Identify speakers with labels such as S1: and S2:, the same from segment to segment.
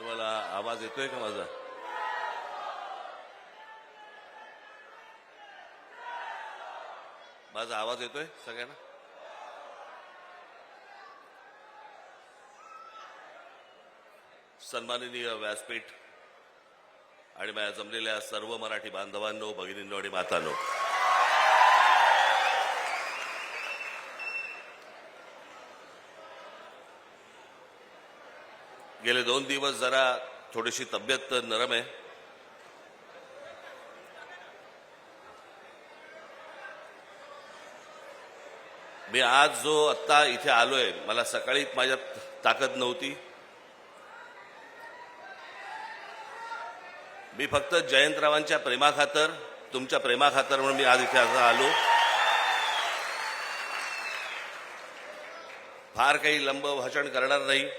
S1: तुम्हाला आवाज येतोय का माझा? माझा आवाज येतोय सगळ्यांना? सन्माननीय व्यासपीठ आणि माझ्या जमलेल्या सर्व मराठी बांधवांनो, भगिनींनो आणि मातांनो, गेले 2 दिवस जरा थोडीशी तब्येत नरम आहे. मी आज जो आत्ता इथे आलोय, मला सकाळी माझ्यात ताकद नव्हती. मी फक्त जयंतरावांच्या प्रेमाखातर, तुमच्या प्रेमाखातर म्हणून मी आज इथे आलो. फार काही लंब भाषण करणार नाही,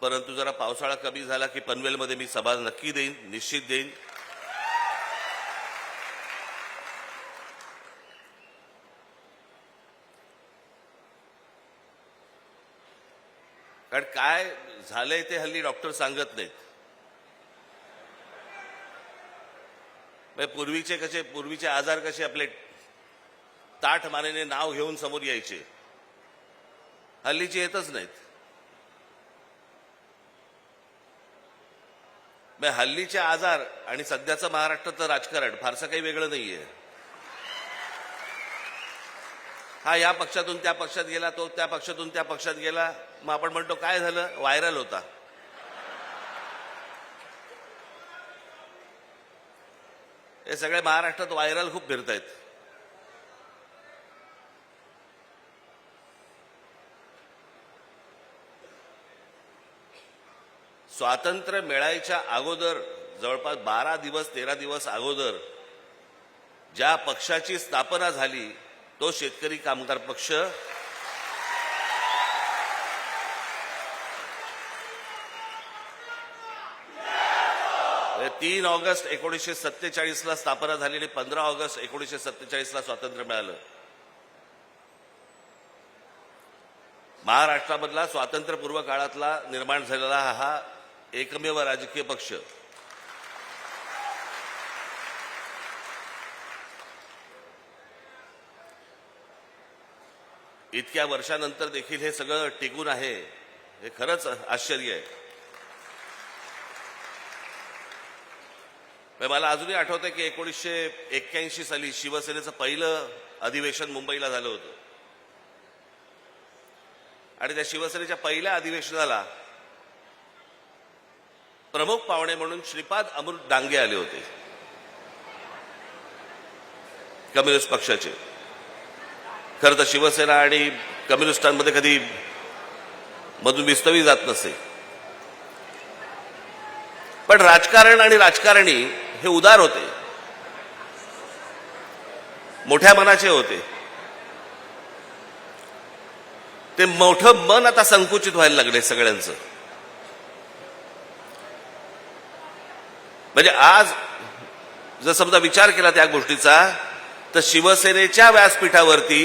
S1: परंतु जरा पावसाळा कमी झाला की पनवेलमध्ये मी सभा नक्की देईन, निश्चित देईन. कारण काय झालंय ते हल्ली डॉक्टर सांगत नाहीत. पूर्वीचे आजार कसे आपले ताठ मानेने नाव घेऊन समोर यायचे, हल्लीचे येतच नाहीत. हल्लीचे आजार आणि सध्याचं महाराष्ट्राचं राजकारण फारसं काही वेगळं नाहीये. हा या पक्षातून त्या पक्षात गेला, तो त्या पक्षातून त्या पक्षात गेला. मग आपण म्हणतो काय झालं, व्हायरल होता. हे सगळे महाराष्ट्रात व्हायरल खूप फिरतायत. स्वातंत्र्य मिळायच्या अगोदर जवळपास 12 दिवस 13 दिवस अगोदर ज्या पक्षाची स्थापना झाली तो शेतकरी कामगार पक्ष. म्हणजे 3 ऑगस्ट 1947 ला स्थापना झाली आणि 15 ऑगस्ट 1947 ला स्वातंत्र्य मिळालं. महाराष्ट्रामधला स्वातंत्र्यपूर्व काळातला निर्माण झालेला हा एकमेव राजकीय पक्ष. इतक्या वर्षानंतर देखील हे सगळं टिकून आहे, हे खरंच आश्चर्य आहे. मला अजूनही आठवतंय की 1981 साली शिवसेनेचं पहिलं अधिवेशन मुंबईला झालं होतं आणि त्या शिवसेनेच्या पहिल्या अधिवेशनाला प्रमुख पाहुणे म्हणून श्रीपाद अमृत डांगे आले होते, कम्युनिस्ट पक्षाचे. खरं तर शिवसेना आणि कम्युनिस्टांमध्ये कधी मधून विस्तवी जात नसे, पण राजकारण आणि राजकारणी हे उदार होते, मोठ्या मनाचे होते. ते मोठं मन आता संकुचित व्हायला लागले सगळ्यांचं. म्हणजे आज जर समजा विचार केला त्या गोष्टीचा, तर शिवसेनेच्या व्यासपीठावरती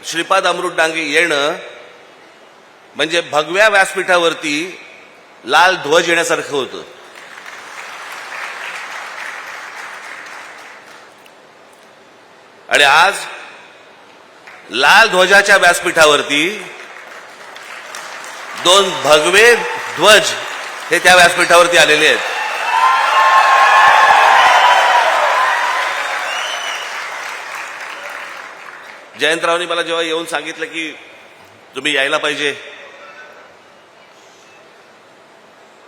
S1: श्रीपाद अमृत डांगे येणं म्हणजे भगव्या व्यासपीठावरती लाल ध्वज येण्यासारखं होतं. आणि आज लाल ध्वजाच्या व्यासपीठावरती 2 भगवे ध्वज हे त्या व्यासपीठावरती आलेले आहेत. जयंतरावांनी मला जेव्हा येऊन सांगितलं की तुम्ही यायला पाहिजे,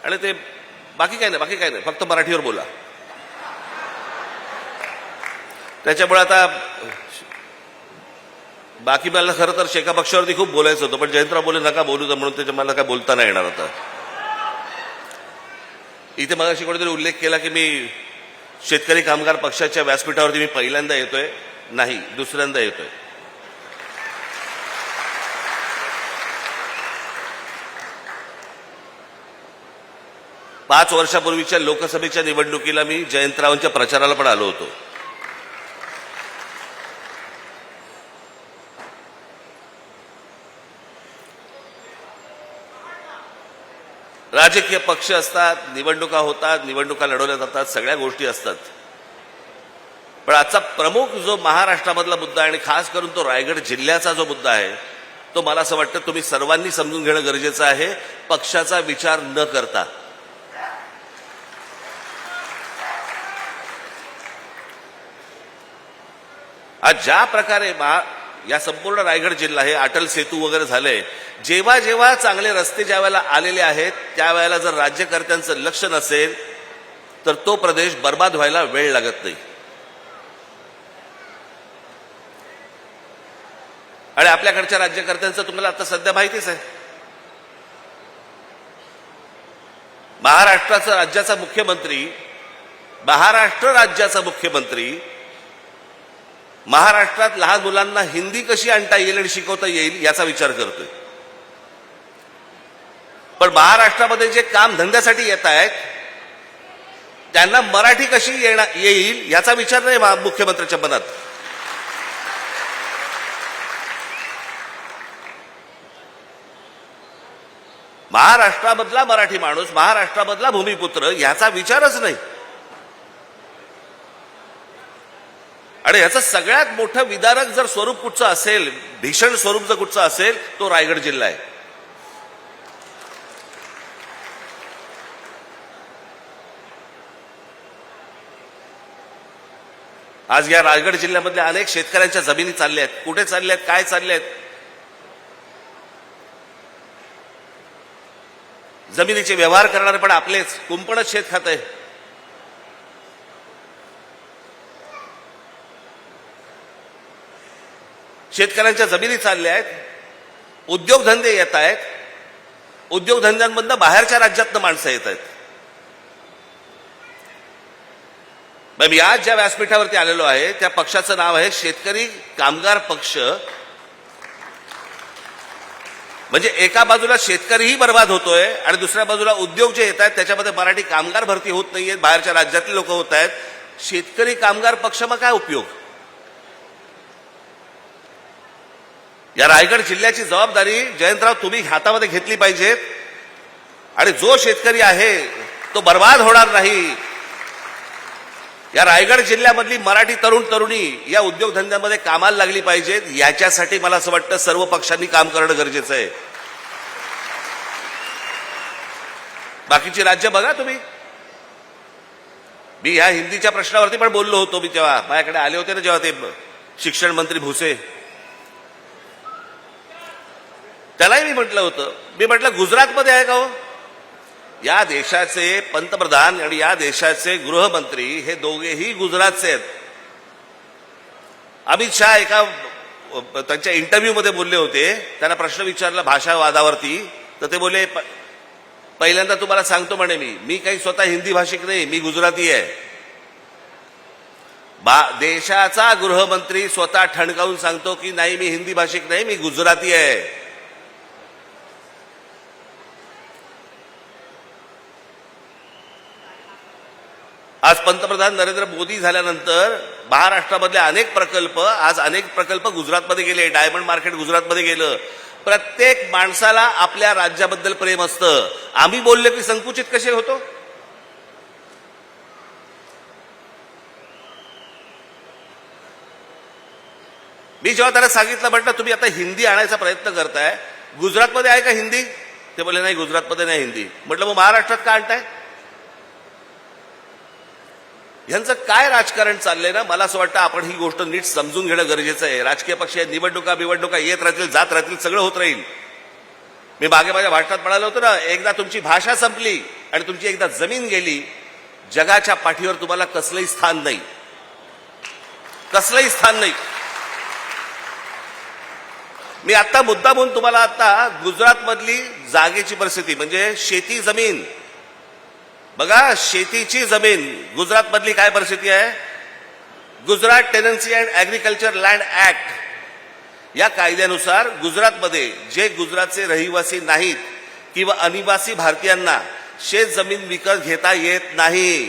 S1: आणि ते बाकी काय नाही, फक्त मराठीवर बोला. त्याच्यामुळे आता बाकी मला खरं तर शेका पक्षावरती खूप बोलायचं होतं, पण जयंतराव बोले नका बोलू तर, म्हणून त्याच्या मला काय बोलता नाही येणार आता. इथे मगाशी कोणीतरी उल्लेख केला की मी शेतकरी कामगार पक्षाच्या व्यासपीठावरती मी पहिल्यांदा येतोय. नाही, दुसऱ्यांदा येतोय. पाच वर्षापूर्वीच्या लोकसभेच्या निवडणुकीला मी जयंतरावांच्या प्रचाराला पण आलो होतो. राजकीय पक्ष असतात, निवडणुका होतात, निवडणुका लढवल्या जातात, सगळ्या गोष्टी असतात. पण आजचा प्रमुख जो महाराष्ट्रामधला मुद्दा आहे आणि खास करून तो रायगड जिल्ह्याचा जो मुद्दा आहे तो मला असं वाटतं तुम्ही सर्वांनी समजून घेणं गरजेचं आहे, पक्षाचा विचार न करता. आज ज्या प्रकारे या संपूर्ण रायगड जिल्हा हे अटल सेतू वगैरे झालंय, जेव्हा जेव्हा चांगले रस्ते ज्या वेळेला आलेले आहेत त्यावेळेला जर राज्यकर्त्यांचं लक्ष नसेल तर तो प्रदेश बर्बाद व्हायला वेळ लागत नाही. आणि आपल्याकडच्या राज्यकर्त्यांचं तुम्हाला आता सध्या माहितीच आहे. महाराष्ट्र राज्याचा मुख्यमंत्री महाराष्ट्रात लहान मुलांना हिंदी कशी आणता येईल आणि शिकवता येईल याचा विचार करतोय. पण महाराष्ट्रामध्ये जे काम धंद्यासाठी येत आहेत त्यांना मराठी कशी येईल याचा विचार नाही मुख्यमंत्र्यांच्या मनात. महाराष्ट्रामधला मराठी माणूस, महाराष्ट्रामधला भूमिपुत्र याचा विचारच नाही. आणि याचं सगळ्यात मोठं विदारक जर स्वरूप कुठचं असेल, भीषण स्वरूप जर कुठचं असेल तो रायगड जिल्हा आहे. आज या रायगड जिल्ह्यामधल्या अनेक शेतकऱ्यांच्या जमिनी चालल्या आहेत. कुठे चालल्या आहेत, काय चालल्या आहेत? जमिनीचे व्यवहार करणारे पण आपलेच, कुंपणच शेत खात आहे. शेतकऱ्यांच्या जमिनी चालल्या आहेत, उद्योगधंदे येत आहेत, उद्योगधंद्यांमधनं बाहेरच्या राज्यातनं माणसं येत आहेत. मी आज ज्या व्यासपीठावरती आलेलो आहे त्या पक्षाचं नाव आहे शेतकरी कामगार पक्ष. म्हणजे एका बाजूला शेतकरीही बर्बाद होतोय आणि दुसऱ्या बाजूला उद्योग जे येत आहेत त्याच्यामध्ये मराठी कामगार भरती होत नाहीये, बाहेरच्या राज्यातले लोक होत आहेत. शेतकरी कामगार पक्ष मग काय उपयोग? या रायगड जिल्ह्याची जबाबदारी जयंतराव तुम्ही हातामध्ये घेतली पाहिजेत. आणि जो शेतकरी आहे तो बर्बाद होणार नाही. या रायगड जिल्ह्यामधली मराठी तरुण तरुणी या उद्योगधंद्यामध्ये कामाला लागली पाहिजेत. याच्यासाठी मला असं वाटतं सर्व पक्षांनी काम करणं गरजेचं आहे. बाकीची राज्य बघा तुम्ही. मी ह्या हिंदीच्या प्रश्नावरती पण बोललो होतो. मी तेव्हा माझ्याकडे आले होते ना जेव्हा ते शिक्षण मंत्री भुसे, त्यालाही मी म्हटलं होतं, मी म्हटलं गुजरातमध्ये आहे का हो? या देशाचे पंतप्रधान आणि या देशाचे गृहमंत्री हे दोघेही गुजरातचे आहेत. अमित शहा एका त्यांच्या इंटरव्ह्यूमध्ये बोलले होते, त्यांना प्रश्न विचारला भाषावादावरती, तर ते बोलले पहिल्यांदा तुम्हाला सांगतो म्हणे मी काही स्वतः हिंदी भाषिक नाही, मी गुजराती आहे. देशाचा गृहमंत्री स्वतः ठणकावून सांगतो की नाही मी हिंदी भाषिक नाही, मी गुजराती आहे. आज पंतप्रधान नरेंद्र मोदी झाल्यानंतर महाराष्ट्रामधले अनेक प्रकल्प गुजरातमध्ये गेले. डायमंड मार्केट गुजरातमध्ये गेलं. प्रत्येक माणसाला आपल्या राज्याबद्दल प्रेम असतं. आम्ही बोललो की संकुचित कसे होतो? मी जेव्हा त्याला सांगितलं, म्हटलं तुम्ही आता हिंदी आणायचा प्रयत्न करताय, गुजरातमध्ये आहे का हिंदी? ते बोलले नाही गुजरातमध्ये नाही हिंदी. म्हटलं मग महाराष्ट्रात का आणताय? यांचं काय राजकारण चाललंय ना, मला असं वाटतं आपण ही गोष्ट नीट समजून घेणं गरजेचं आहे. राजकीय पक्ष निवडणुका येत राहतील, जात राहतील, सगळं होत राहील. मी मागे माझ्या भाषणात म्हणालो होतो ना, एकदा तुमची भाषा संपली आणि तुमची एकदा जमीन गेली, जगाच्या पाठीवर तुम्हाला कसलंही स्थान नाही, कसलंही स्थान नाही. मी आता मुद्दा म्हणून तुम्हाला आता गुजरातमधली जागेची परिस्थिती म्हणजे शेती जमीन बघा, शेतीची जमीन गुजरातमधली काय परिस्थिती आहे. Gujarat tenancy and agriculture land act या कायद्यानुसार गुजरातमध्ये जे गुजरातचे रहिवासी नाहीत किंवा अनिवासी भारतीयांना शेत जमीन विकत घेता येत नाही.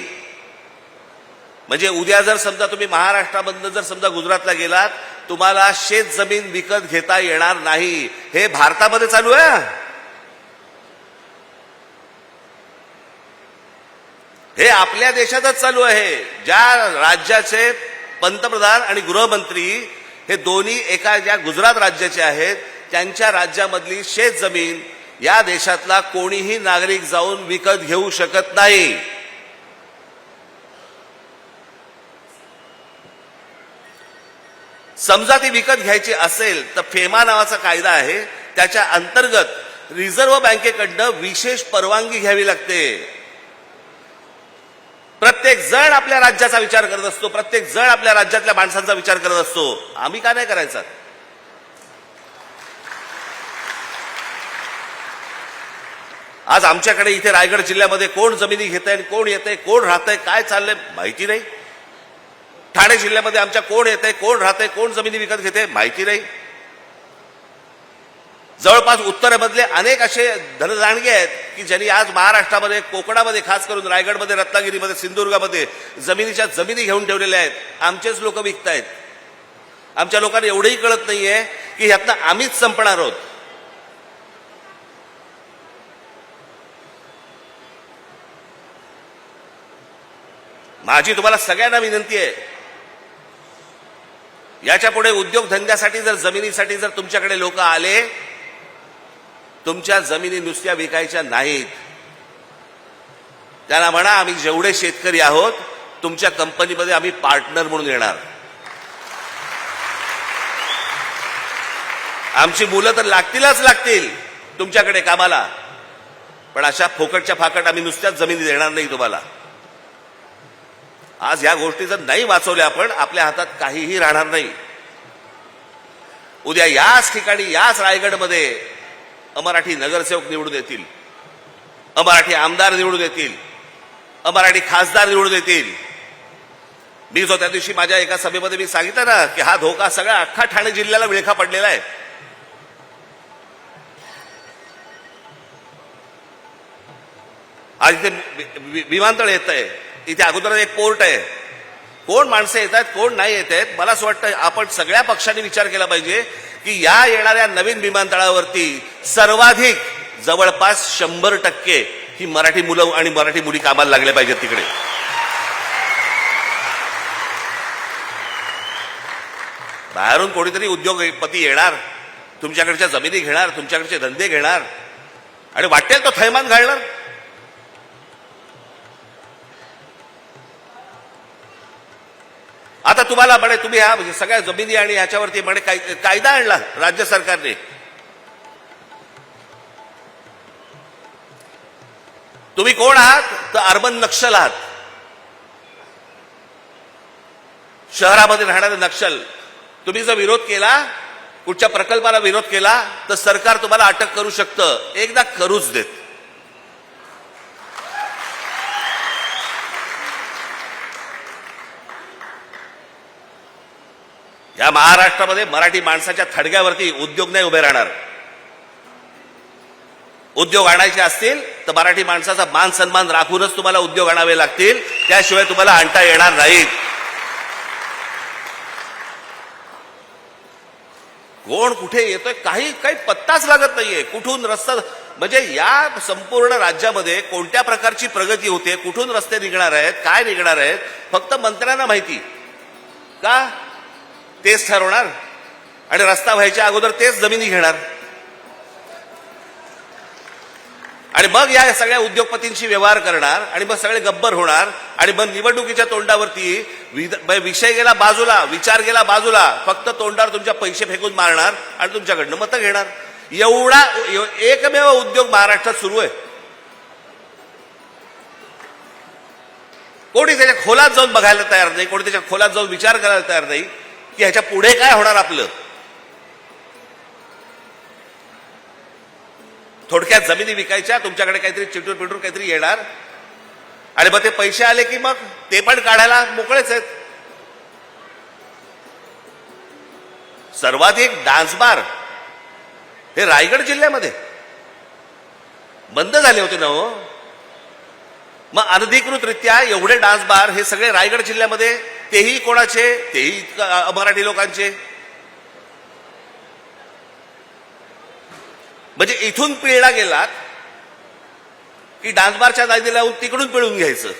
S1: म्हणजे उद्या जर समजा तुम्ही महाराष्ट्रामधनं जर समजा गुजरातला गेलात, तुम्हाला शेत जमीन विकत घेता येणार नाही. हे भारतामध्ये चालू आहे. हे आपल्या देशातच चालू आहे. ज्या राज्याचे पंतप्रधान आणि गृहमंत्री हे दोन्ही एका ज्या गुजरात राज्याचे आहेत, त्यांच्या राज्यामधली शेतजमीन या देशातला कोणीही नागरिक जाऊन विकत घेऊ शकत नाही. समजा ती विकत घ्यायची असेल तर फेमा नावाचा कायदा आहे, त्याच्या अंतर्गत रिझर्व्ह बँकेकडनं विशेष परवानगी घ्यावी लागते. प्रत्येक जण आपल्या राज्याचा विचार करत असतो, प्रत्येक जण आपल्या राज्यातल्या माणसांचा विचार करत असतो. आम्ही का नाही करायचा? आज आमच्याकडे इथे रायगड जिल्ह्यामध्ये कोण जमिनी घेत आहे, कोण येतंय, कोण राहतंय, काय चाललंय माहिती नाही. ठाणे जिल्ह्यामध्ये आमच्या कोण येतंय, कोण राहतंय, कोण जमिनी विकत घेते माहिती नाही. जवळपास उत्तरेमधले अनेक असे धनदांडगे आहेत की ज्यांनी आज महाराष्ट्रामध्ये, कोकणामध्ये, खास करून रायगडमध्ये, रत्नागिरीमध्ये, सिंधुदुर्गामध्ये जमिनीच्या जमिनी घेऊन ठेवलेल्या आहेत. आमचेच लोक विकतायत. आमच्या लोकांना एवढंही कळत नाहीये की ह्यातनं आम्हीच संपणार आहोत. माझी तुम्हाला सगळ्यांना विनंती आहे, याच्या पुढे उद्योगधंद्यासाठी जर, जमिनीसाठी जर तुमच्याकडे लोक आले, तुमच्या जमिनी नुसत्या विकायच्या नाहीत. त्यांना म्हणा आम्ही जेवढे शेतकरी आहोत तुमच्या कंपनीमध्ये आम्ही पार्टनर म्हणून येणार. आमची मुलं तर लागतीलच लागतील तुमच्याकडे कामाला, पण अशा फोकटच्या फाकट आम्ही नुसत्याच जमिनी देणार नाही तुम्हाला. आज या गोष्टी जर नाही वाचवल्या आपण, आपल्या हातात काहीही राहणार नाही. उद्या याच ठिकाणी, याच रायगडमध्ये अमराठी नगरसेवक निवडून येतील, अमराठी आमदार निवडून येतील, अमराठी खासदार निवडून येतील. मी जो त्या दिवशी माझ्या एका सभेमध्ये मी सांगितलं ना की हा धोका सगळ्या अख्खा ठाणे जिल्ह्याला विळखा पडलेला आहे. आज इथे विमानतळ येत आहे, इथे अगोदर एक पोर्ट आहे. कोण माणसं येत आहेत, कोण नाही येत आहेत. मला असं वाटतं आपण सगळ्या पक्षांनी विचार केला पाहिजे की या येणाऱ्या नवीन विमानतळावरती सर्वाधिक जवळपास 100% ही मराठी मुलं आणि मराठी मुली कामाला लागल्या पाहिजेत तिकडे. बाहेरून कोणीतरी उद्योगपती येणार, तुमच्याकडच्या जमिनी घेणार, तुमच्याकडचे धंदे घेणार आणि वाटेल तो थैमान घालणार. आता तुम्हाला म्हणे तुम्ही ह्या सगळ्या जमिनी आणि ह्याच्यावरती म्हणे कायदा आणला राज्य सरकारने. तुम्ही कोण आहात? तर अर्बन नक्षल आहात. शहरामध्ये राहणारे नक्षल. तुम्ही जर विरोध केला, कुठच्या प्रकल्पाला विरोध केला तर सरकार तुम्हाला अटक करू शकतं. एकदा करूच देत. या महाराष्ट्रामध्ये मराठी माणसाच्या थडग्यावरती उद्योग नाही उभे राहणार. उद्योग आणायचे असतील तर मराठी माणसाचा मान सन्मान राखूनच तुम्हाला उद्योग आणावे लागतील, त्याशिवाय तुम्हाला आणता येणार नाहीत. कोण कुठे येतोय काही पत्ताच लागत नाहीये. कुठून रस्ता, म्हणजे या संपूर्ण राज्यामध्ये कोणत्या प्रकारची प्रगती होते, कुठून रस्ते निघणार आहेत, काय निघणार आहेत, फक्त मंत्र्यांना माहिती. का? तेच ठरवणार आणि रस्ता व्हायच्या अगोदर तेच जमिनी घेणार आणि मग या सगळ्या उद्योगपतींशी व्यवहार करणार आणि मग सगळे गब्बर होणार आणि मग निवडणुकीच्या तोंडावरती विषय गेला बाजूला, विचार गेला बाजूला, फक्त तोंडावर तुमच्या पैसे फेकून मारणार आणि तुमच्याकडनं मतं घेणार. एवढा एकमेव उद्योग महाराष्ट्रात सुरू आहे. कोणी त्याच्या खोलात जाऊन बघायला तयार नाही, कोणी त्याच्या खोलात जाऊन विचार करायला तयार नाही की ह्याच्या पुढे काय होणार आपलं. थोडक्यात जमिनी विकायच्या, तुमच्याकडे काहीतरी चिटूर पिटूर काहीतरी येणार आणि मग ते पैसे आले की मग ते पण काढायला मोकळेच आहेत. सर्वाधिक डान्स बार हे रायगड जिल्ह्यामध्ये बंद झाले होते ना हो. मग अनधिकृतरित्या एवढे डान्स बार हे सगळे रायगड जिल्ह्यामध्ये, तेही कोणाचे? तेही मराठी लोकांचे. म्हणजे इथून पिळला गेलात की डान्स बारच्या नादी लावून तिकडून पिळून घ्यायचं.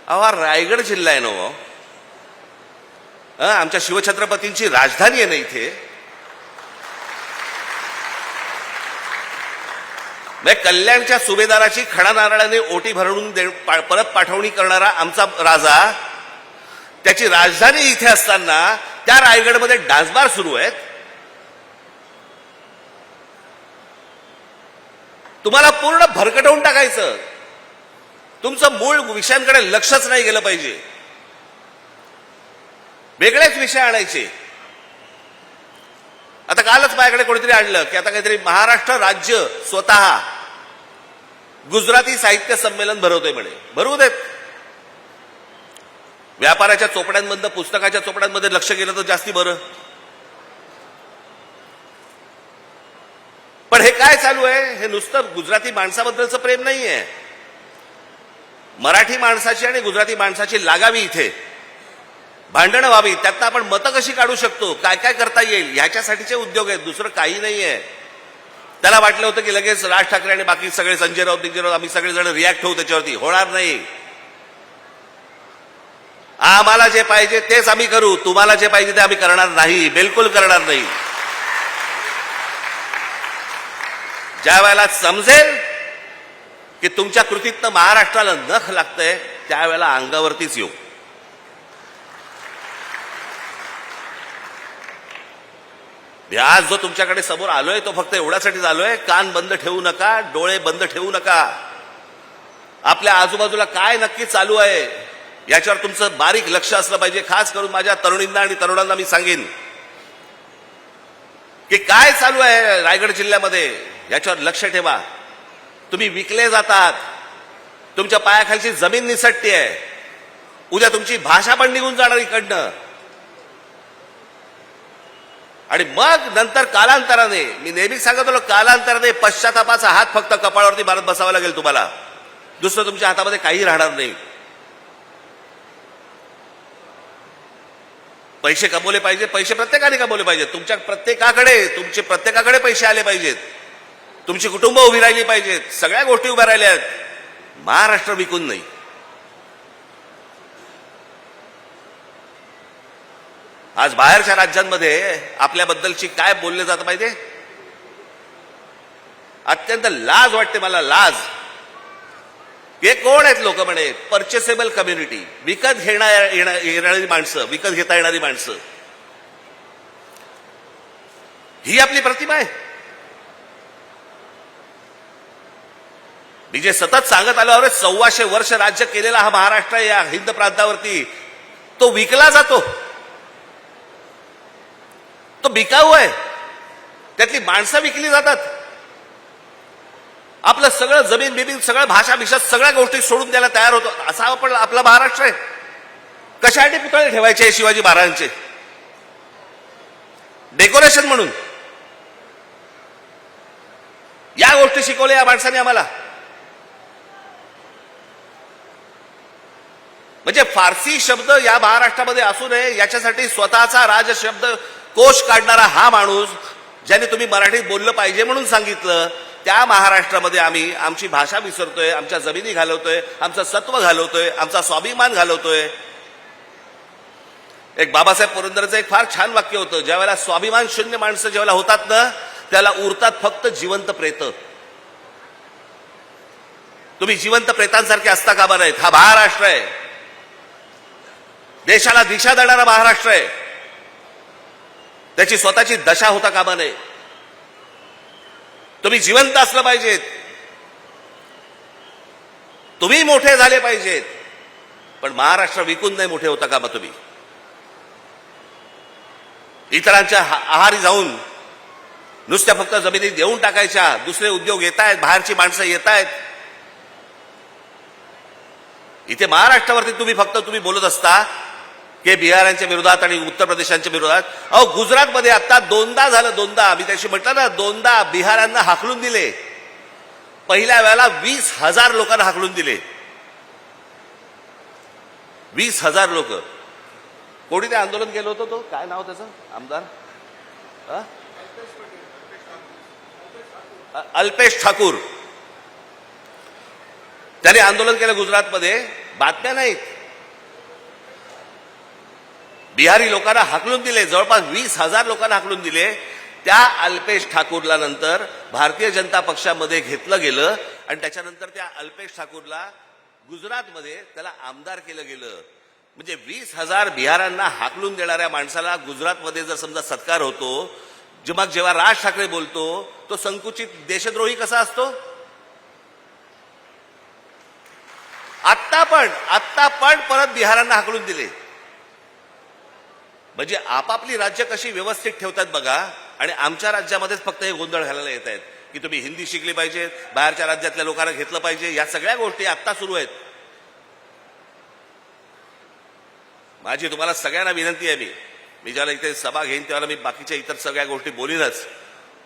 S1: अहो हा रायगड जिल्हा आहे ना हो. आमच्या शिवछत्रपतींची राजधानी आहे ना इथे. कल्याणच्या सुभेदाराची खडा नारळाने ओटी भरून परत पाठवणी करणारा आमचा राजा, त्याची राजधानी इथे असताना त्या रायगडमध्ये डान्सबार सुरू आहेत. तुम्हाला पूर्ण भरकटवून टाकायचं. तुमचं मूळ विषयांकडे लक्षच नाही गेलं पाहिजे. वेगळेच विषय आणायचे. आता कालच माझ्याकडे कोणीतरी आणलं की आता काहीतरी महाराष्ट्र राज्य स्वतः गुजराती साहित्य संमेलन भरवतोय म्हणे. भरवू देत. व्यापाराच्या चोपड्यांमधनं पुस्तकाच्या चोपड्यांमध्ये लक्ष गेलं तर जास्ती बरं. पण हे काय चालू आहे? हे नुसतं गुजराती माणसाबद्दलचं प्रेम नाहीये. मराठी माणसाची आणि गुजराती माणसाची लागावी, इथे भांडणं व्हावी, त्यातनं आपण मतं कशी काढू शकतो, काय काय करता येईल, ह्याच्यासाठीचे उद्योग आहेत. दुसरं काही नाहीये. त्याला वाटलं होतं की लगेच राज ठाकरे आणि बाकी सगळे संजय राऊत आम्ही सगळेजण रिॲक्ट होऊ त्याच्यावरती. होणार नाही. आम्हाला जे पाहिजे तेच आम्ही करू. तुम्हाला जे पाहिजे ते आम्ही करणार नाही. बिलकुल करणार नाही. ज्या वेळेला समजेल की तुमच्या कृतीतनं महाराष्ट्राला नख लागतंय त्यावेळेला अंगावरतीच येऊ. आज जो तुमच्याकडे समोर आलोय तो फक्त एवढ्यासाठीच आलोय, कान बंद ठेवू नका, डोळे बंद ठेवू नका. आपल्या आजूबाजूला काय नक्की चालू आहे याच्यावर तुमचं बारीक लक्ष असलं पाहिजे. खास करून माझ्या तरुणींना आणि तरुणांना मी सांगेन की काय चालू आहे रायगड जिल्ह्यामध्ये याच्यावर लक्ष ठेवा. तुम्ही विकले जातात. तुमच्या पायाखालची जमीन निसटते. उद्या तुमची भाषा पण निघून जाणार इकडनं. आणि मग नंतर कालांतराने, मी नेहमी सांगत होतो, कालांतराने पश्चातापाचा हात फक्त कपाळावरती मारत बसावा लागेल तुम्हाला. दुसरं तुमच्या हातामध्ये काही राहणार नाही. पैसे कमवले पाहिजे. पैसे प्रत्येकाने कमवले पाहिजेत. तुमच्या प्रत्येकाकडे पैसे आले पाहिजेत. तुमची कुटुंब उभी राहिली पाहिजेत. सगळ्या गोष्टी उभ्या राहिल्या आहेत. महाराष्ट्र विकून नाही. आज बाहेरच्या राज्यांमध्ये आपल्याबद्दलची काय बोलले जातं पाहिजे. अत्यंत लाज वाटते मला. लाज. हे कोण आहेत लोक म्हणे? परचेसेबल कम्युनिटी. विकत येणारी माणसं, विकत घेता येणारी माणसं. ही आपली प्रतिमा आहे. मी जे सतत सांगत आलो, अरे 1400 वर्ष राज्य केलेला हा महाराष्ट्र या हिंद प्रांतावरती, तो विकला जातो. तो बिकाऊ आहे. त्यातली माणसं विकली जातात. आपलं सगळं जमीन बिमीन, सगळं भाषा भिषा, सगळ्या गोष्टी सोडून द्यायला तयार होतो. असा आपण आपला महाराष्ट्र आहे. कशासाठी पुतळे ठेवायचे शिवाजी महाराजांचे? डेकोरेशन म्हणून. या गोष्टी शिकवल्या या माणसाने आम्हाला. म्हणजे फारसी शब्द या महाराष्ट्रामध्ये असू नये याच्यासाठी स्वतःचा राजशब्द कोश काढणारा हा माणूस, ज्याने तुम्ही मराठीत बोललं पाहिजे म्हणून सांगितलं, त्या महाराष्ट्रामध्ये आम्ही आमची भाषा विसरतोय, आमच्या जमिनी घालवतोय, आमचं सत्व घालवतोय, आमचा स्वाभिमान घालवतोय. एक बाबासाहेब पुरंदरेचं एक फार छान वाक्य होतं, ज्या वेळेला स्वाभिमान शून्य माणसं ज्यावेळेला होतात ना, त्याला उरतात फक्त जिवंत प्रेत. तुम्ही जिवंत प्रेतांसारखे असता कामा नाहीत. हा महाराष्ट्र आहे. देशाला दिशा देणारा महाराष्ट्र आहे. त्याची स्वतःची दशा होता कामा नये. तुम्ही जिवंत असलं पाहिजेत. तुम्ही मोठे झाले पाहिजेत. पण महाराष्ट्र विकून नाही मोठे होता कामा तुम्ही. इतरांच्या आहारी जाऊन नुसत्या फक्त जमिनी देऊन टाकायच्या. दुसरे उद्योग येत आहेत, बाहेरची माणसं येत आहेत. इथे महाराष्ट्रावरती तुम्ही बोलत असता की बिहारांच्या विरोधात आणि उत्तर प्रदेशांच्या विरोधात. अहो, गुजरातमध्ये आता दोनदा झालं. दोनदा मी त्याशी म्हटलं ना, दोनदा बिहारांना हाकलून दिले. पहिल्या वेळेला 20,000 लोकांना हाकलून दिले. 20,000 लोक. कोणी ते आंदोलन केलं होतं? तो काय नाव त्याचं आमदार? अल्पेश ठाकूर. त्याने आंदोलन केलं गुजरातमध्ये. बातम्या नाहीत. बिहारी लोकांना हाकलून दिले, जवळपास 20,000 लोकांना हाकलून दिले. त्या अल्पेश ठाकूरला नंतर भारतीय जनता पक्षामध्ये घेतलं गेलं आणि त्याच्यानंतर त्या अल्पेश ठाकूरला गुजरातमध्ये त्याला आमदार केलं गेलं. म्हणजे 20,000 बिहारांना हाकलून देणाऱ्या माणसाला गुजरातमध्ये जर समजा सत्कार होतो, मग जेव्हा राज ठाकरे बोलतो तो संकुचित देशद्रोही कसा असतो? आत्ता पण परत बिहारांना हाकलून दिले. म्हणजे आपापली राज्य कशी व्यवस्थित ठेवतात बघा, आणि आमच्या राज्यामध्येच फक्त हे गोंधळ घालायला येत आहेत की तुम्ही हिंदी शिकली पाहिजे, बाहेरच्या राज्यातल्या लोकांना घेतलं पाहिजे. या सगळ्या गोष्टी आत्ता सुरू आहेत. माझी तुम्हाला सगळ्यांना विनंती आहे, मी ज्याला इथे सभा घेईन त्यावेळेला मी बाकीच्या इतर सगळ्या गोष्टी बोलीनच,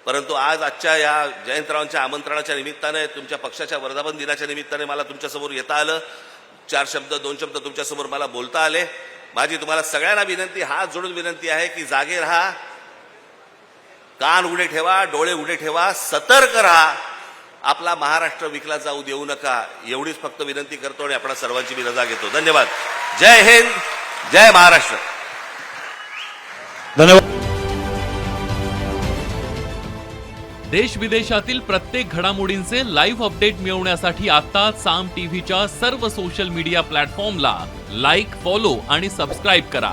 S1: परंतु आजच्या या जयंतरावांच्या आमंत्रणाच्या निमित्ताने, तुमच्या पक्षाच्या वर्धापन दिनाच्या निमित्ताने मला तुमच्यासमोर येता आलं. 2 शब्द तुमच्यासमोर मला बोलता आले. माझी तुम्हाला सगळ्यांना विनंती, हात जोडून विनंती आहे की जागे राहा, कान उघडे ठेवा, डोळे उघडे ठेवा, सतर्क राहा, आपला महाराष्ट्र विकला जाऊ देऊ नका, एवढीच फक्त विनंती करतो आणि आपल्या सर्वांची मी रजा घेतो. धन्यवाद. जय हिंद, जय महाराष्ट्र.
S2: धन्यवाद.
S3: देश विदेशातील प्रत्येक घडामोडींचे लाईव्ह अपडेट मिळवण्यासाठी आता साम टीव्हीच्या सर्व सोशल मीडिया प्लॅटफॉर्मला लाईक, फॉलो आणि सबस्क्राईब करा.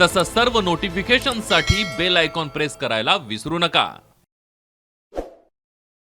S3: तसंच सर्व नोटिफिकेशनसाठी बेल आयकॉन प्रेस करायला विसरू नका.